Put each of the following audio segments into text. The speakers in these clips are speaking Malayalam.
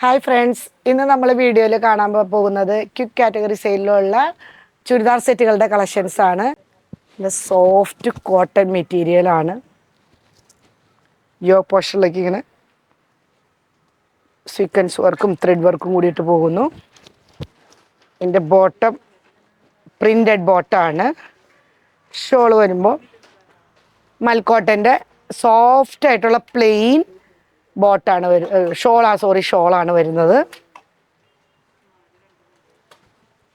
ഹായ് ഫ്രണ്ട്സ്, ഇന്ന് നമ്മൾ വീഡിയോയിൽ കാണാൻ പോകുന്നത് ക്വിക്ക് കാറ്റഗറി സെയിലിലുള്ള ചുരിദാർ സെറ്റുകളുടെ കളക്ഷൻസ് ആണ്. ഇത് സോഫ്റ്റ് കോട്ടൺ മെറ്റീരിയൽ ആണ്. യോ പോർഷനിലേക്ക് ഇങ്ങനെ സീക്വൻസ് വർക്കും ത്രെഡ് വർക്കും കൂടിയിട്ട് പോകുന്നു. ഇതിൻ്റെ ബോട്ടം പ്രിൻറ്റഡ് ബോട്ടമാണ്. ഷോൾ വരുമ്പോൾ മൽക്കോട്ടൻ്റെ സോഫ്റ്റ് ആയിട്ടുള്ള പ്ലെയിൻ ബോട്ടാണ് ഷോളാണ് വരുന്നത്.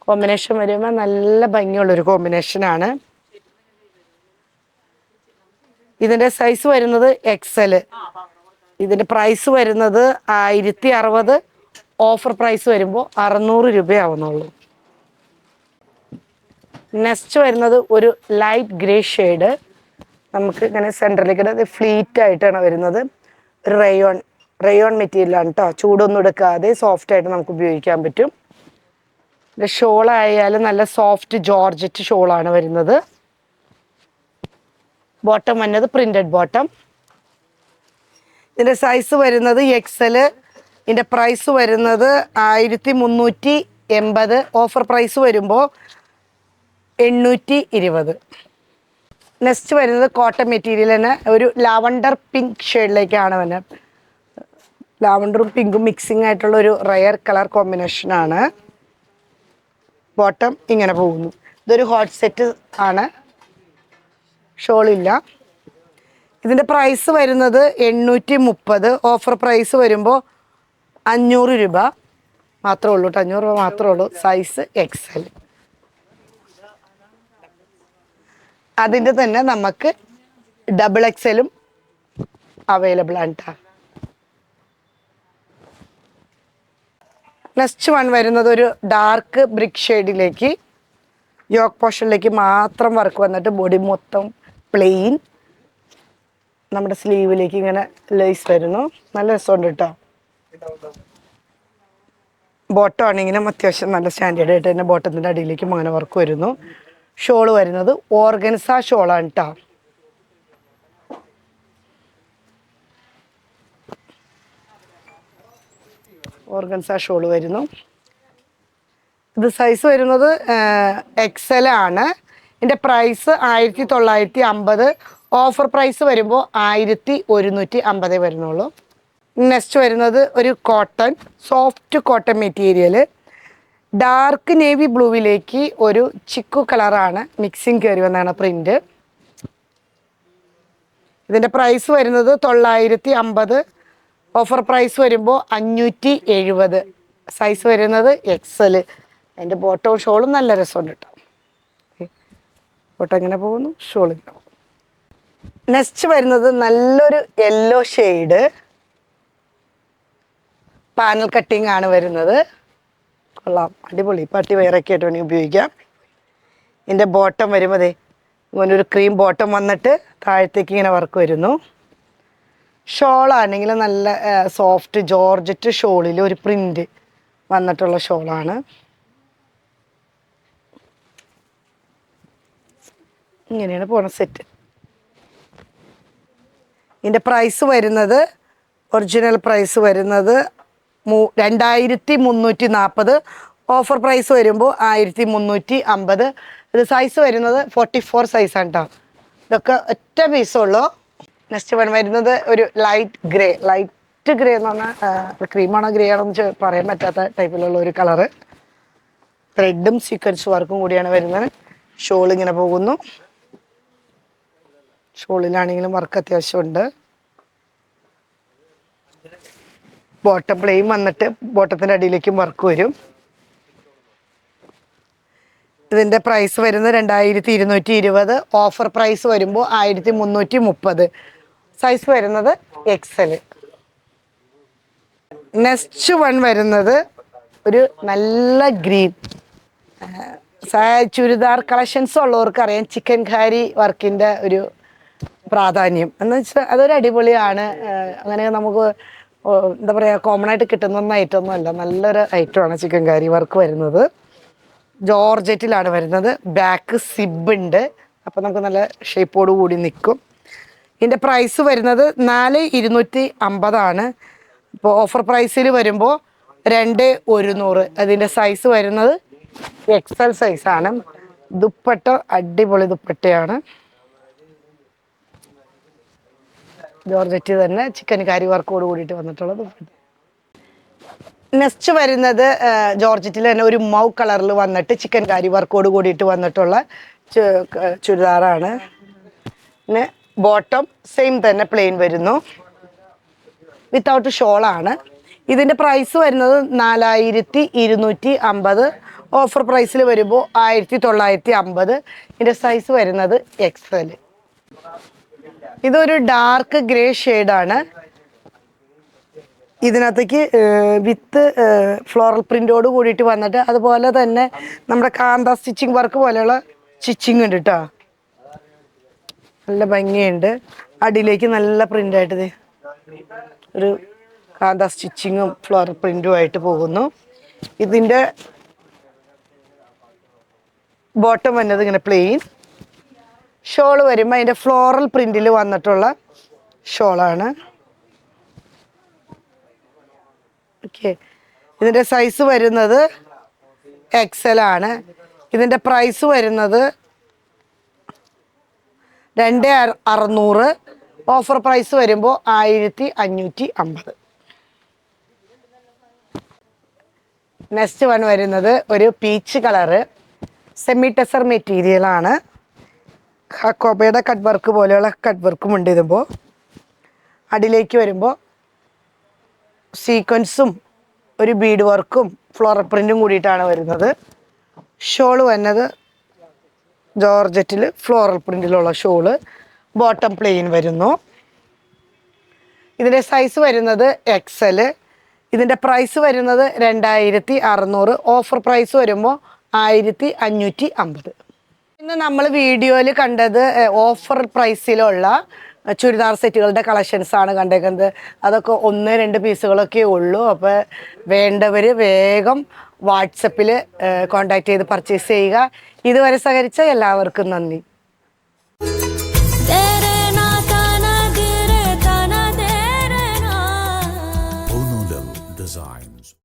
കോമ്പിനേഷൻ വരുമ്പോൾ നല്ല ഭംഗിയുള്ളൊരു കോമ്പിനേഷനാണ്. ഇതിൻ്റെ സൈസ് വരുന്നത് XL. ഇതിൻ്റെ പ്രൈസ് വരുന്നത് 1060. ഓഫർ പ്രൈസ് വരുമ്പോൾ 600 രൂപയാവുന്നുള്ളൂ. നെക്സ്റ്റ് വരുന്നത് ഒരു ലൈറ്റ് ഗ്രേ ഷെയ്ഡ്. നമുക്ക് ഇങ്ങനെ സെൻറ്ററിലേക്ക് ഫ്ലീറ്റ് ആയിട്ടാണ് വരുന്നത്. റയോൺ മെറ്റീരിയലാണ് കേട്ടോ. ചൂടൊന്നും എടുക്കാതെ സോഫ്റ്റ് ആയിട്ട് നമുക്ക് ഉപയോഗിക്കാൻ പറ്റും. ഇത് ഷോളായാലും നല്ല സോഫ്റ്റ് ജോർജറ്റ് ഷോളാണ് വരുന്നത്. ബോട്ടം വന്നത് പ്രിന്റഡ് ബോട്ടം. ഇതിൻ്റെ സൈസ് വരുന്നത് XL. ഇതിൻ്റെ പ്രൈസ് വരുന്നത് 1380. ഓഫർ പ്രൈസ് വരുമ്പോൾ 820. നെക്സ്റ്റ് വരുന്നത് കോട്ടൺ മെറ്റീരിയൽ തന്നെ ഒരു ലാവണ്ടർ പിങ്ക് ഷെയ്ഡിലേക്കാണ് വരുന്നത്. ലാവണ്ടറും പിങ്കും മിക്സിങ് ആയിട്ടുള്ള ഒരു റയർ കളർ കോമ്പിനേഷനാണ്. ബോട്ടം ഇങ്ങനെ പോകുന്നു. ഇതൊരു ഹോട്ട് സെറ്റ് ആണ്, ഷോളില്ല. ഇതിൻ്റെ പ്രൈസ് വരുന്നത് 830. ഓഫർ പ്രൈസ് വരുമ്പോൾ 500 രൂപ മാത്രമേ ഉള്ളൂ. 500 രൂപ മാത്രമേ ഉള്ളൂ. Size XL. അതിൻ്റെ തന്നെ നമുക്ക് XXL അവൈലബിൾ ആണ് കേട്ടോ. നെക്സ്റ്റ് വൺ വരുന്നത് ഒരു ഡാർക്ക് ബ്രിക്ക് ഷെയ്ഡിലേക്ക് യോക്ക് പോർഷനിലേക്ക് മാത്രം വർക്ക് വന്നിട്ട് ബോഡി മൊത്തം പ്ലെയിൻ. നമ്മുടെ സ്ലീവിലേക്ക് ഇങ്ങനെ ലേസ് വരുന്നു. നല്ല രസമുണ്ട് കേട്ടോ. ബോട്ടം ആണെങ്കിലും അത്യാവശ്യം നല്ല സ്റ്റാൻഡേർഡ് ആയിട്ട് തന്നെ ബോട്ടത്തിൻ്റെ അടിയിലേക്കും അങ്ങനെ വർക്ക് വരുന്നു. ഷോള് വരുന്നത് ഓർഗൻസ ഷോളാണ് കേട്ടോ. ഓർഗൻസ ഷോള് വരുന്നു. ഇത് സൈസ് വരുന്നത് XL ആണ്. ഇതിൻ്റെ പ്രൈസ് 1950. ഓഫർ പ്രൈസ് വരുമ്പോൾ 1150 വരുന്നുള്ളൂ. നെക്സ്റ്റ് വരുന്നത് ഒരു cotton soft cotton material. Dark navy ബ്ലൂവിലേക്ക് ഒരു ചിക്കു കളറാണ് മിക്സിങ് കയറി വന്നാണ് പ്രിന്റ്. ഇതിൻ്റെ പ്രൈസ് വരുന്നത് 950. ഓഫർ പ്രൈസ് വരുമ്പോൾ 570. സൈസ് വരുന്നത് XL. അതിൻ്റെ ബോട്ടവും ഷോളും നല്ല രസമുണ്ട് കേട്ടോ. ബോട്ടം ഇങ്ങനെ പോകുന്നു, ഷോളിങ്ങനെ പോകുന്നു. നെക്സ്റ്റ് വരുന്നത് നല്ലൊരു യെല്ലോ ഷെയ്ഡ് പാനൽ കട്ടിങ് ആണ് വരുന്നത്. കൊള്ളാം, അടിപൊളി. പാർട്ടി വെയറൊക്കെ ആയിട്ട് വേണമെങ്കിൽ ഉപയോഗിക്കാം. ഇതിൻ്റെ ബോട്ടം വരുമ്പോൾ ഇങ്ങനെ ഒരു ക്രീം ബോട്ടം വന്നിട്ട് താഴത്തേക്ക് ഇങ്ങനെ വർക്ക് വരുന്നു. ഷോളാണെങ്കിൽ നല്ല സോഫ്റ്റ് ജോർജറ്റ് ഷോളിൽ ഒരു പ്രിന്റ് വന്നിട്ടുള്ള ഷോളാണ്. ഇങ്ങനെയാണ് പോണ സെറ്റ്. ഇതിൻ്റെ പ്രൈസ് വരുന്നത് ഒറിജിനൽ പ്രൈസ് വരുന്നത് 2340. ഓഫർ പ്രൈസ് വരുമ്പോൾ 1350. ഇത് സൈസ് വരുന്നത് 44 സൈസാണ് കേട്ടോ. ഇതൊക്കെ ഒറ്റ പീസുള്ളൂ. നെക്സ്റ്റ് വരുന്നത് ഒരു ലൈറ്റ് ഗ്രേ എന്ന് പറഞ്ഞാൽ ക്രീമാണോ ഗ്രേ ആണോ എന്ന് പറയാൻ പറ്റാത്ത ടൈപ്പിലുള്ള ഒരു കളറ്. ത്രെഡും സീക്വൻസ് വർക്കും കൂടിയാണ് വരുന്നത്. ഷോൾ ഇങ്ങനെ പോകുന്നു. ഷോളിലാണെങ്കിലും വർക്ക് അത്യാവശ്യമുണ്ട്. ബോട്ടം പ്ലെയിൻ വന്നിട്ട് ബോട്ടത്തിൻ്റെ അടിയിലേക്കും വർക്ക് വരും. ഇതിൻ്റെ പ്രൈസ് വരുന്നത് 2220. ഓഫർ പ്രൈസ് വരുമ്പോൾ 1330. സൈസ് വരുന്നത് XL. നെക്സ്റ്റ് വൺ വരുന്നത് ഒരു നല്ല ഗ്രീൻ. ചുരിദാർ കളക്ഷൻസ് ഉള്ളവർക്ക് അറിയാം ചിക്കൻ കാരി വർക്കിൻ്റെ ഒരു പ്രാധാന്യം എന്ന് വെച്ചാൽ അതൊരു അടിപൊളിയാണ്. അങ്ങനെ നമുക്ക് എന്താ പറയുക, കോമൺ ആയിട്ട് കിട്ടുന്ന ഐറ്റമൊന്നും അല്ല. നല്ലൊരു ഐറ്റമാണ് ചിക്കൻ കാരി വർക്ക് വരുന്നത്. ജോർജറ്റിലാണ് വരുന്നത്. ബാക്ക് സിബ് ഉണ്ട്. അപ്പോൾ നമുക്ക് നല്ല ഷേപ്പോട് കൂടി നിൽക്കും. ഇതിൻ്റെ പ്രൈസ് വരുന്നത് 4250 ആണ്. ഇപ്പോൾ ഓഫർ പ്രൈസിൽ വരുമ്പോൾ 2100. അതിൻ്റെ സൈസ് വരുന്നത് എക്സൽ സൈസാണ്. ദുപ്പട്ട അടിപൊളി ദുപ്പട്ടയാണ്. ജോർജറ്റ് തന്നെ ചിക്കൻ കാരി വർക്കോട് കൂടിയിട്ട് വന്നിട്ടുള്ള ദുപ്പട്ട. നെക്സ്റ്റ് വരുന്നത് ജോർജറ്റിൽ തന്നെ ഒരു മൗ കളറിൽ വന്നിട്ട് ചിക്കൻ കാരി വർക്കോട് കൂടിയിട്ട് വന്നിട്ടുള്ള ചുരിദാറാണ്. പിന്നെ ബോട്ടം സെയിം തന്നെ പ്ലെയിൻ വരുന്നു, വിത്തൗട്ട് ഷോളാണ്. ഇതിൻ്റെ പ്രൈസ് വരുന്നത് 4250. ഓഫർ പ്രൈസിൽ വരുമ്പോൾ 1950. ഇതിൻ്റെ സൈസ് വരുന്നത് എക്സൽ. ഇതൊരു ഡാർക്ക് ഗ്രേ ഷെയ്ഡാണ്. ഇതിനകത്തേക്ക് വിത്ത് ഫ്ലോറൽ പ്രിൻ്റോട് കൂടിയിട്ട് വന്നിട്ട് അതുപോലെ തന്നെ നമ്മുടെ കാന്ത സ്റ്റിച്ചിങ് വർക്ക് പോലെയുള്ള സ്റ്റിച്ചിങ് ഉണ്ട് കേട്ടോ. നല്ല ഭംഗിയുണ്ട്. അടിയിലേക്ക് നല്ല പ്രിൻ്റായിട്ട് ഒരു കാന്ത സ്റ്റിച്ചിങ്ങും ഫ്ലോറൽ പ്രിൻ്റും ആയിട്ട് പോകുന്നു. ഇതിൻ്റെ ബോട്ടം വന്നത് ഇങ്ങനെ പ്ലെയിൻ. ഷോള് വരുമ്പോൾ അതിൻ്റെ ഫ്ലോറൽ പ്രിൻ്റിൽ വന്നിട്ടുള്ള ഷോളാണ്. ഓക്കെ, ഇതിൻ്റെ സൈസ് വരുന്നത് എക്സൽ ആണ്. ഇതിൻ്റെ പ്രൈസ് വരുന്നത് 2600. ഓഫർ പ്രൈസ് വരുമ്പോൾ 1550. നെക്സ്റ്റ് വൺ വരുന്നത് ഒരു പീച്ച് കളറ് സെമി ടെസർ മെറ്റീരിയലാണ്. ഹക്കോബയുടെ കട്ട് വർക്ക് പോലെയുള്ള കട്ട് വർക്കും ഉണ്ട്. ഇതുമ്പോൾ അടിയിലേക്ക് വരുമ്പോൾ സീക്വൻസും ഒരു ബീഡ് വർക്കും ഫ്ലോറൽ പ്രിൻറ്റും കൂടിയിട്ടാണ് വരുന്നത്. ഷോള് വന്നത് ജോർജറ്റിൽ ഫ്ലോറൽ പ്രിൻറ്റിലുള്ള ഷോള്. ബോട്ടം പ്ലെയിൻ വരുന്നു. ഇതിൻ്റെ സൈസ് വരുന്നത് എക്സൽ. ഇതിൻ്റെ പ്രൈസ് വരുന്നത് 2600. ഓഫർ പ്രൈസ് വരുമ്പോൾ 1550. ഇന്ന് നമ്മൾ വീഡിയോയിൽ കണ്ടത് ഓഫർ പ്രൈസിലുള്ള ചുരിദാർ സെറ്റുകളുടെ കളക്ഷൻസാണ് കണ്ടേക്കുന്നത്. അതൊക്കെ 1-2 പീസുകളൊക്കെ ഉള്ളൂ. അപ്പോൾ വേണ്ടവർ വേഗം വാട്സപ്പിൽ കോൺടാക്റ്റ് ചെയ്ത് പർച്ചേസ് ചെയ്യുക. ഇതുവരെ സഹകരിച്ച എല്ലാവർക്കും നന്ദി.